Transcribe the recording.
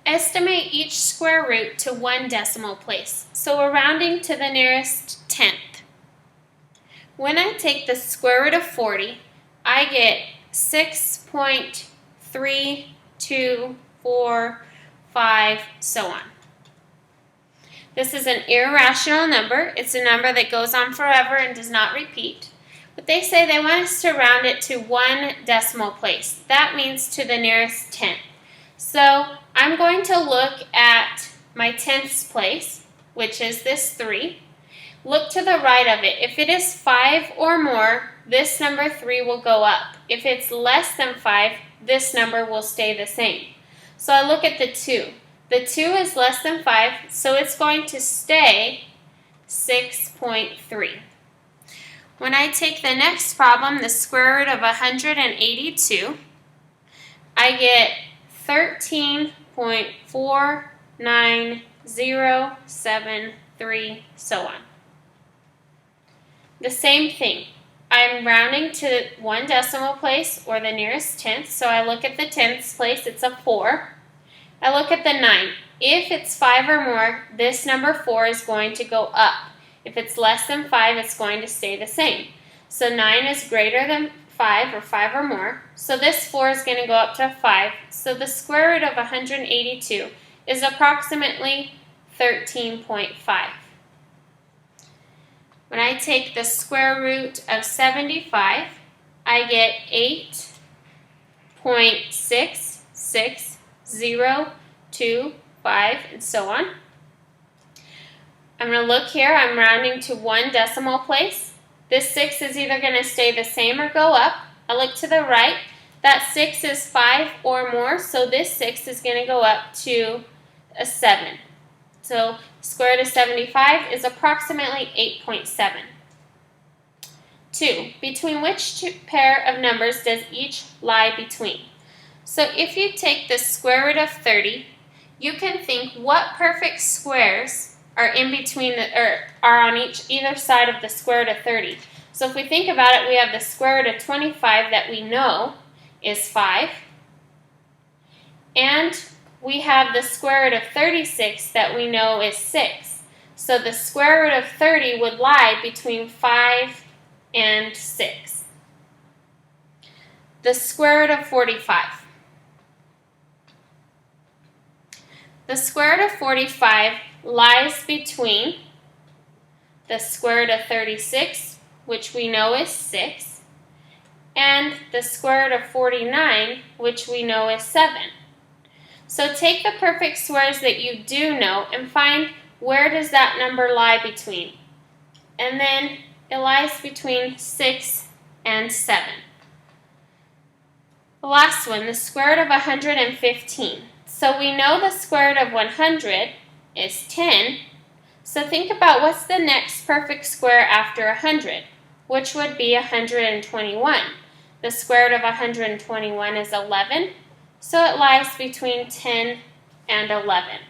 Estimate each square root to one decimal place. So we're rounding to the nearest tenth. When I take the square root of 40, I get 6.3245, so on. This is an irrational number. It's a number that goes on forever and does not repeat. But they say they want us to round it to one decimal place. That means to the nearest tenth. So I'm going to look at my tenths place, which is this 3. Look to the right of it. If it is 5 or more, this number 3 will go up. If it's less than 5, this number will stay the same. So I look at the 2. The 2 is less than 5, so it's going to stay 6.3. When I take the next problem, the square root of 182, I get 13.49073, so on. The same thing. I'm rounding to one decimal place or the nearest tenth, so I look at the tenths place, it's a 4. I look at the 9. If it's 5 or more, this number 4 is going to go up. If it's less than 5, it's going to stay the same. So 9 is greater than 5 or 5 or more, so this 4 is going to go up to 5. So the square root of 182 is approximately 13.5. When I take the square root of 75, I get 8.66025, and so on. I'm going to look here. I'm rounding to one decimal place. This 6 is either going to stay the same or go up. I look to the right. That 6 is 5 or more, so this 6 is going to go up to a 7. So square root of 75 is approximately 8.7. 2. Between which pair of numbers does each lie between? So if you take the square root of 30, you can think what perfect squares are in between are on either side of the square root of 30. So if we think about it, we have the square root of 25 that we know is 5, and we have the square root of 36 that we know is 6. So the square root of 30 would lie between 5 and 6. The square root of 45. The square root of 45 lies between the square root of 36, which we know is 6, and the square root of 49, which we know is 7. So take the perfect squares that you do know and find where does that number lie between. And then it lies between 6 and 7. The last one, the square root of 115. So we know the square root of 100 is 10. So think about what's the next perfect square after 100, which would be 121. The square root of 121 is 11. So it lies between 10 and 11.